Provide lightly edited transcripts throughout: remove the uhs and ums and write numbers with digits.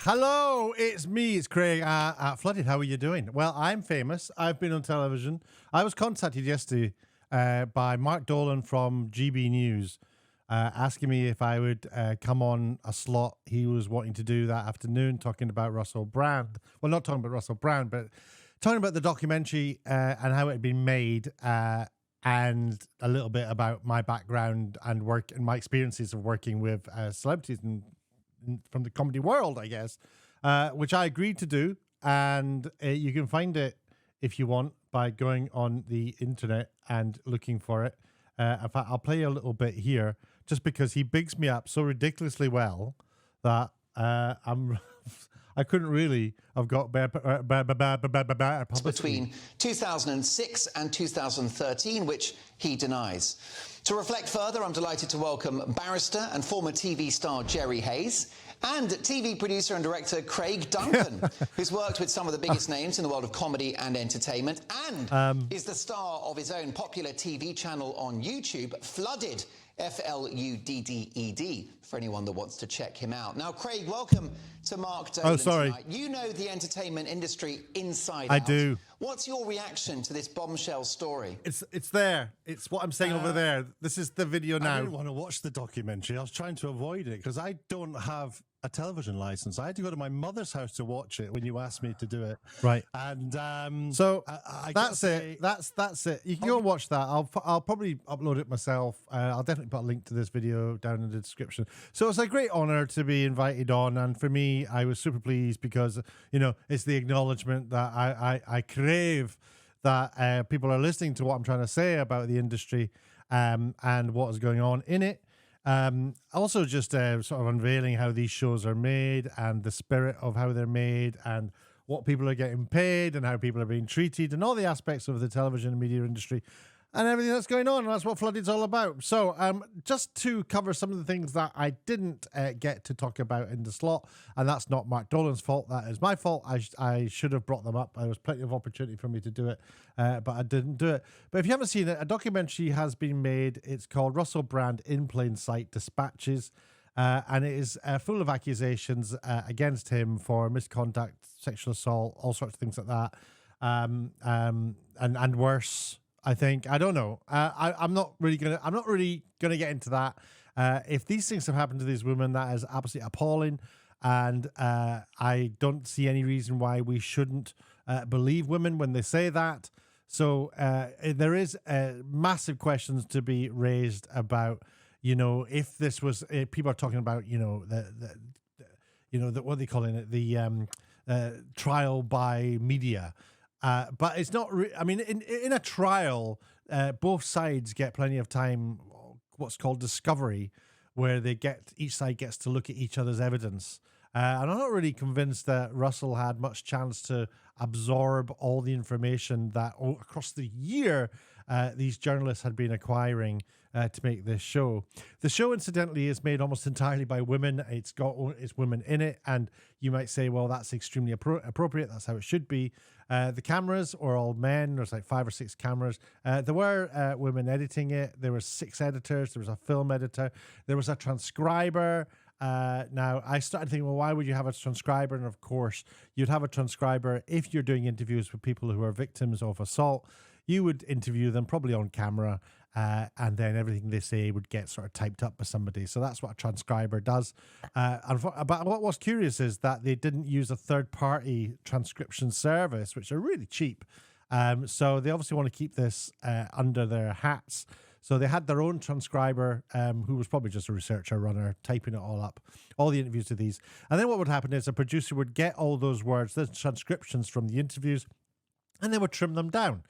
Hello, it's me, it's Craig at Fludded. How are you doing? Well, I'm famous. I've been on television. I was contacted yesterday by Mark Dolan from GB News asking me if I would come on a slot he was wanting to do that afternoon, talking about Russell Brand. Well, not talking about Russell Brand, but talking about the documentary and how it had been made and a little bit about my background and work and my experiences of working with celebrities and from the comedy world, I guess, which I agreed to do. And you can find it if you want by going on the internet and looking for it. In fact, I'll play you a little bit here just because he bigs me up so ridiculously well that I couldn't really have got between 2006 and 2013, which he denies. To reflect further, I'm delighted to welcome barrister and former TV star Jerry Hayes and TV producer and director Craig Duncan, who's worked with some of the biggest names in the world of comedy and entertainment and is the star of his own popular TV channel on YouTube, Fludded, F-L-U-D-D-E-D, for anyone that wants to check him out. Now, Craig, welcome to Mark Dolan tonight. You know the entertainment industry inside out. I do. What's your reaction to this bombshell story? It's there. It's what I'm saying over there. This is the video now. I didn't want to watch the documentary. I was trying to avoid it because I don't have a television license. I had to go to my mother's house to watch it when you asked me to do it. Right. And so that's it. That's it. You can go and watch that. I'll probably upload it myself. I'll definitely put a link to this video down in the description. So it's a great honor to be invited on, and for me, I was super pleased because it's the acknowledgement that I crave that people are listening to what I'm trying to say about the industry and what is going on in it. Also just sort of unveiling how these shows are made and the spirit of how they're made and what people are getting paid and how people are being treated and all the aspects of the television and media industry and everything that's going on. And that's what Flooded's all about. So just to cover some of the things that I didn't get to talk about in the slot, and that's not Mark Dolan's fault, that is my fault. I should have brought them up. There was plenty of opportunity for me to do it, but I didn't do it. But if you haven't seen it, a documentary has been made. It's called Russell Brand in Plain Sight Dispatches, and it is full of accusations against him for misconduct, sexual assault, all sorts of things like that, and worse. I think. I don't know. I'm not really gonna get into that. If these things have happened to these women, that is absolutely appalling, and I don't see any reason why we shouldn't believe women when they say that. So there is massive questions to be raised about, if this was people are talking about, what they calling it, the trial by media. But it's not. In a trial, both sides get plenty of time. What's called discovery, where each side gets to look at each other's evidence. And I'm not really convinced that Russell had much chance to absorb all the information that across the year these journalists had been acquiring to make this show. The show, incidentally, is made almost entirely by women. It's women in it, and you might say, well, that's extremely appropriate. That's how it should be. The cameras are all men. There's like 5 or 6 cameras. There were women editing it. There were 6 editors. There was a film editor. There was a transcriber. Now, I started thinking, well, why would you have a transcriber? And of course, you'd have a transcriber if you're doing interviews with people who are victims of assault. You would interview them probably on camera, and then everything they say would get sort of typed up by somebody. So that's what a transcriber does. But what was curious is that they didn't use a third-party transcription service, which are really cheap. So they obviously want to keep this under their hats. So they had their own transcriber, who was probably just a researcher runner, typing it all up, all the interviews of these. And then what would happen is a producer would get all those words, the transcriptions from the interviews, and they would trim them down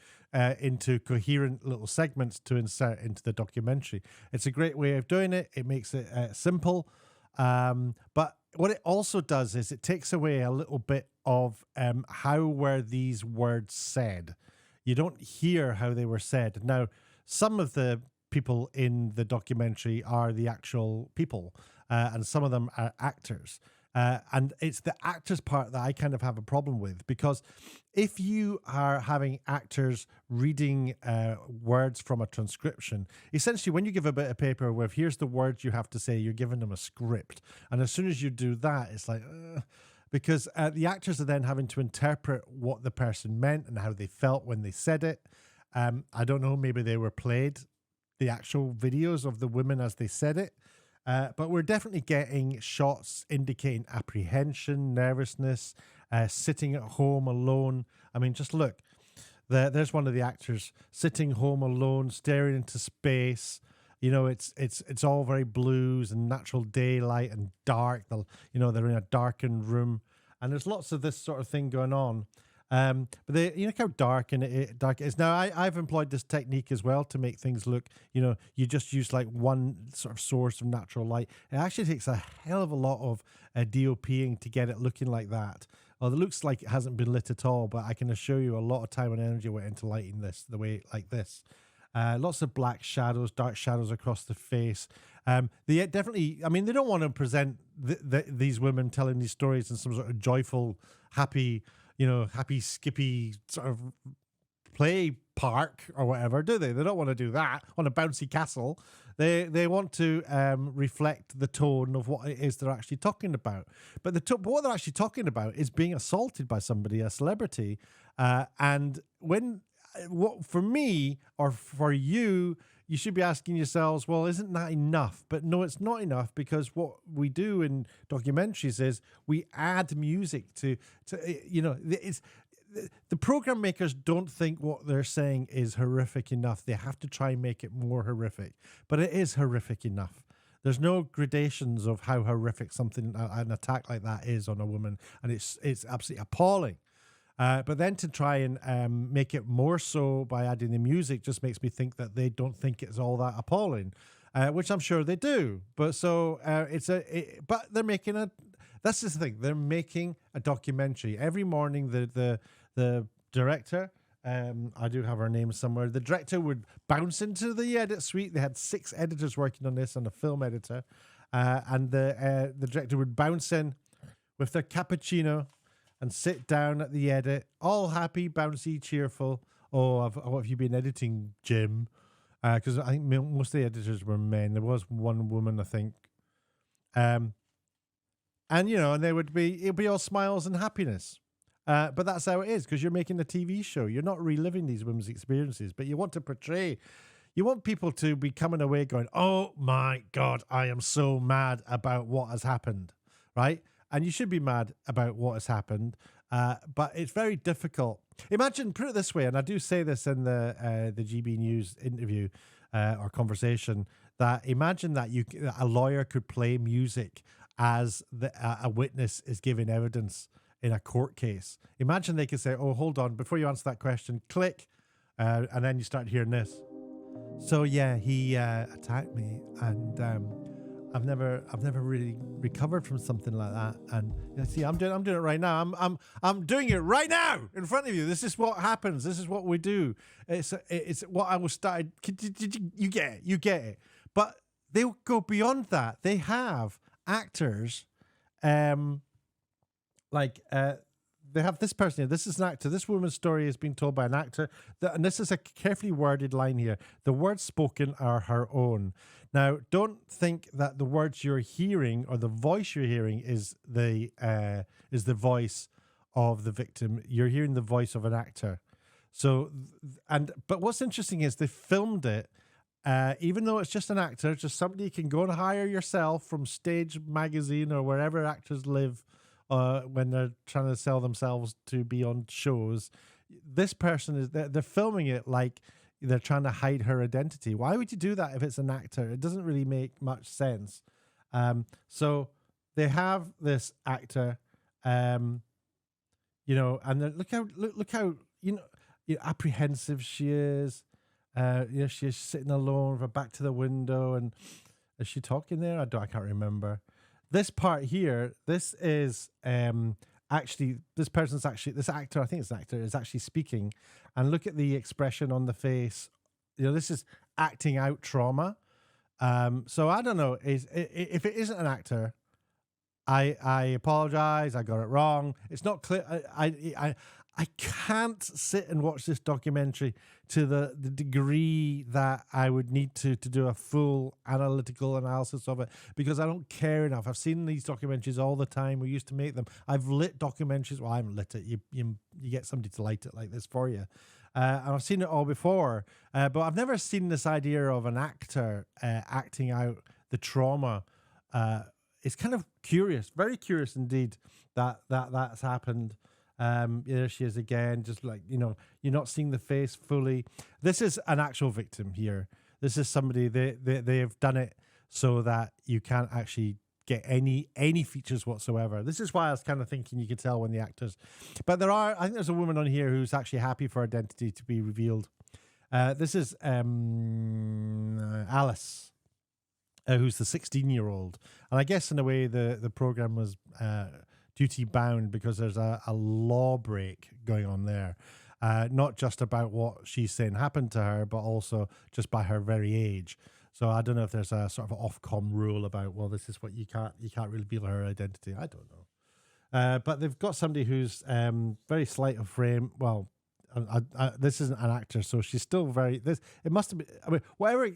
into coherent little segments to insert into the documentary. It's a great way of doing it. It makes it simple. But what it also does is it takes away a little bit of how were these words said. You don't hear how they were said. Now, some of the people in the documentary are the actual people, and some of them are actors. And it's the actors part that I kind of have a problem with, because if you are having actors reading words from a transcription, essentially when you give a bit of paper with here's the words you have to say, you're giving them a script. And as soon as you do that, it's like, because the actors are then having to interpret what the person meant and how they felt when they said it. I don't know, maybe they were played the actual videos of the women as they said it. But we're definitely getting shots indicating apprehension, nervousness, sitting at home alone. I mean, just look. There's one of the actors sitting home alone, staring into space. You know, it's all very blues and natural daylight and dark. They're in a darkened room, and there's lots of this sort of thing going on. But look how dark it is. Now, I've employed this technique as well to make things look, you just use like one sort of source of natural light. It actually takes a hell of a lot of DOPing to get it looking like that. Well, it looks like it hasn't been lit at all, but I can assure you a lot of time and energy went into lighting this the way like this. Lots of black shadows, dark shadows across the face. They definitely, I mean, they don't want to present these women telling these stories in some sort of joyful, happy skippy sort of play park or whatever, do they? They don't want to do that on a bouncy castle. They want to reflect the tone of what it is they're actually talking about. But what they're actually talking about is being assaulted by somebody, a celebrity. And for me or for you, you should be asking yourselves, well, isn't that enough? But no, it's not enough, because what we do in documentaries is we add music to the program makers don't think what they're saying is horrific enough. They have to try and make it more horrific, but it is horrific enough. There's no gradations of how horrific an attack like that is on a woman, and it's absolutely appalling. But then to try and make it more so by adding the music just makes me think that they don't think it's all that appalling, which I'm sure they do. But but they're making that's just the thing. They're making a documentary every morning. The director, I do have her name somewhere. The director would bounce into the edit suite. They had 6 editors working on this and a film editor, and the director would bounce in with their cappuccino and sit down at the edit, all happy, bouncy, cheerful. Oh, what have you been editing, Jim? Because I think most of the editors were men. There was one woman, I think. And it'd be all smiles and happiness. But that's how it is, because you're making a TV show. You're not reliving these women's experiences, but you want to portray. You want people to be coming away going, oh my God, I am so mad about what has happened, right? And you should be mad about what has happened, but it's very difficult. Imagine, put it this way, and I do say this in the GB News interview or conversation, that imagine that a lawyer could play music as a witness is giving evidence in a court case. Imagine they could say, oh, hold on, before you answer that question, click, and then you start hearing this. So yeah, he attacked me, and I've never really recovered from something like that. And see, I'm doing it right now. I'm doing it right now in front of you. This is what happens. This is what we do. It's what I was started. You get it. You get it. But they go beyond that. They have actors, they have this person here. This is an actor. This woman's story is being told by an actor. And this is a carefully worded line here. The words spoken are her own. Now, don't think that the words you're hearing or the voice you're hearing is the voice of the victim. You're hearing the voice of an actor. But what's interesting is they filmed it, even though it's just an actor, just somebody you can go and hire yourself from Stage Magazine or wherever actors live. When they're trying to sell themselves to be on shows, this person they're filming it like they're trying to hide her identity. Why would you do that if it's an actor? It doesn't really make much sense. So they have this actor, and look how apprehensive she is. She's sitting alone with her back to the window, and is she talking there? I can't remember. This part here, this is this actor, I think it's an actor, is actually speaking. And look at the expression on the face. This is acting out trauma. So I don't know, if it isn't an actor, I apologize. I got it wrong. It's not clear. I can't sit and watch this documentary to the degree that I would need to do a full analytical analysis of it, because I don't care enough. I've seen these documentaries all the time. We used to make them. I've lit documentaries. Well, I haven't lit it. You get somebody to light it like this for you. And I've seen it all before, but I've never seen this idea of an actor acting out the trauma. It's kind of curious, very curious indeed that's happened. There she is again, just like, you're not seeing the face fully. This is an actual victim here. This is somebody, they've done it so that you can't actually get any features whatsoever. This is why I was kind of thinking you could tell when the actors, but I think there's a woman on here who's actually happy for her identity to be revealed. This is Alice, who's the 16-year-old. And I guess in a way the program was duty bound because there's a law break going on there. Not just about what she's saying happened to her, but also just by her very age. So I don't know if there's a sort of Ofcom rule about, well, this is what you can't reveal her identity. I don't know. But they've got somebody who's very slight of frame. Well, this isn't an actor, so she's still very. It must have been. I mean, whatever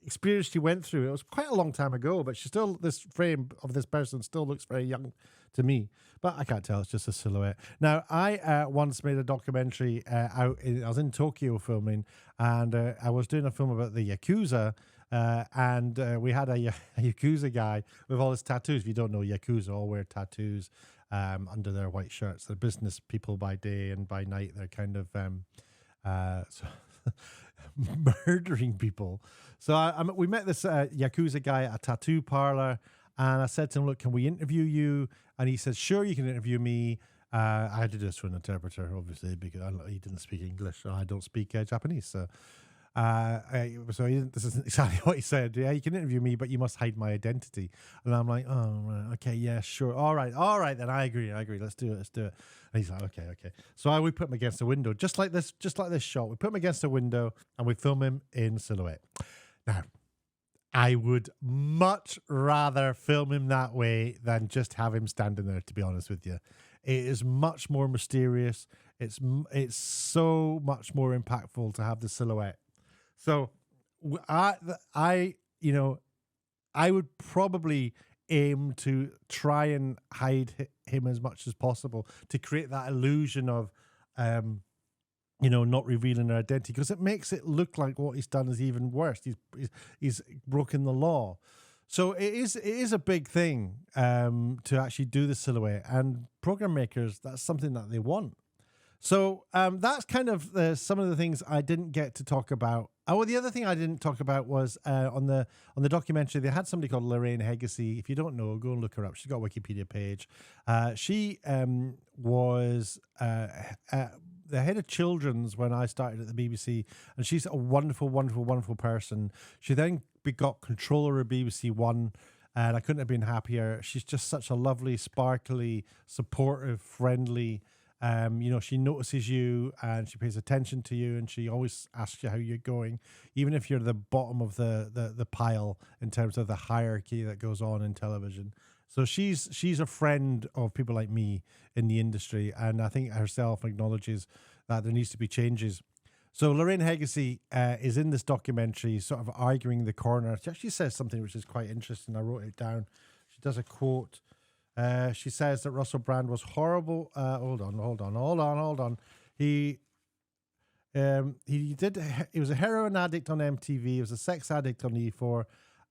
experience she went through, it was quite a long time ago. But this frame of this person still looks very young to me. But I can't tell. It's just a silhouette. Now, I once made a documentary I was in Tokyo filming, and I was doing a film about the Yakuza. And we had a Yakuza guy with all his tattoos. If you don't know, Yakuza all wear tattoos under their white shirts. They're business people by day, and by night they're kind of murdering people. So we met this Yakuza guy at a tattoo parlor, and I said to him, look, can we interview you? And he said, sure, you can interview me. I had to do this for an interpreter, obviously, because he didn't speak English, and I don't speak Japanese, so... this isn't exactly what he said. Yeah, you can interview me, but you must hide my identity. And I'm like, oh, right, okay, yeah, sure. All right, then I agree. Let's do it. And he's like, okay. So we put him against the window, just like this shot. We put him against the window and we film him in silhouette. Now, I would much rather film him that way than just have him standing there, to be honest with you. It is much more mysterious. It's so much more impactful to have the silhouette. So I would probably aim to try and hide him as much as possible to create that illusion of, not revealing their identity, because it makes it look like what he's done is even worse. He's broken the law. So it is a big thing to actually do the silhouette, and program makers, that's something that they want. So that's kind of some of the things I didn't get to talk about. Oh, the other thing I didn't talk about was on the documentary, they had somebody called Lorraine Heggessy. If you don't know, go and look her up. She's got a Wikipedia page. She was the head of children's when I started at the BBC, and she's a wonderful, wonderful, wonderful person. She then got controller of BBC One, and I couldn't have been happier. She's just such a lovely, sparkly, supportive, friendly. She notices you and she pays attention to you, and she always asks you how you're going, even if you're the bottom of the pile in terms of the hierarchy that goes on in television. So she's a friend of people like me in the industry, and I think herself acknowledges that there needs to be changes. So Lorraine Heggessy is in this documentary sort of arguing the corner. She actually says something which is quite interesting. I wrote it down. She does a quote. She says that Russell Brand was horrible. Hold on. He was a heroin addict on MTV. He was a sex addict on E4,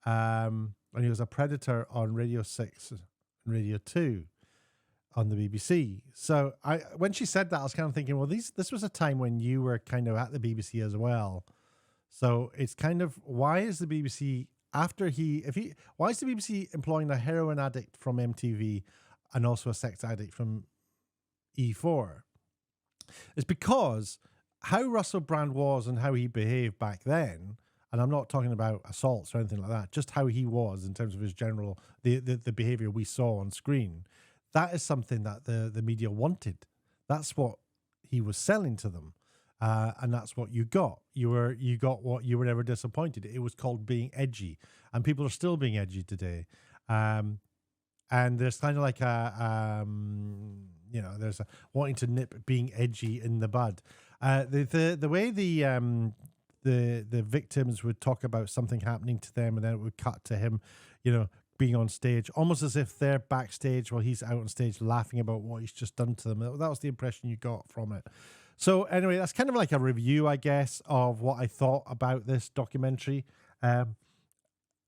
and he was a predator on Radio 6 and Radio 2 on the BBC. So when she said that, I was kind of thinking, well, this was a time when you were kind of at the BBC as well. So it's kind of, why is the BBC... why is the BBC employing a heroin addict from MTV and also a sex addict from E4? It's because how Russell Brand was and how he behaved back then, and I'm not talking about assaults or anything like that, just how he was in terms of his general, the behavior we saw on screen, that is something that the media wanted. That's what he was selling to them. And that's what you got. You got what you were never disappointed. It was called being edgy, and people are still being edgy today. And there's kind of like there's wanting to nip being edgy in the bud. The way the victims would talk about something happening to them, and then it would cut to him, being on stage, almost as if they're backstage while he's out on stage laughing about what he's just done to them. That was the impression you got from it. So anyway, that's kind of like a review, I guess, of what I thought about this documentary. I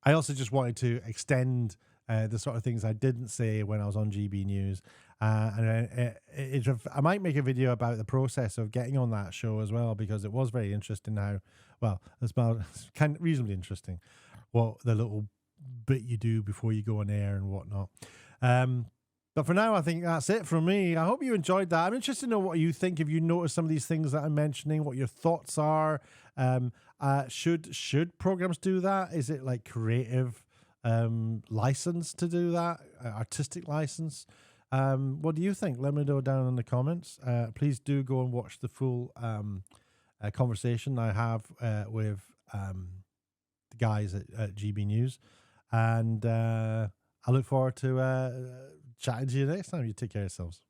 also just wanted to extend the sort of things I didn't say when I was on GB News. And I might make a video about the process of getting on that show as well, because it was very interesting it's kind of reasonably interesting what the little bit you do before you go on air and whatnot. But for now, I think that's it from me. I hope you enjoyed that. I'm interested to know what you think. If you noticed some of these things that I'm mentioning, what your thoughts are. Should programs do that? Is it like creative license to do that? Artistic license? What do you think? Let me know down in the comments. Please do go and watch the full conversation I have with the guys at GB News. And I look forward to chatting to you next time. You take care of yourselves.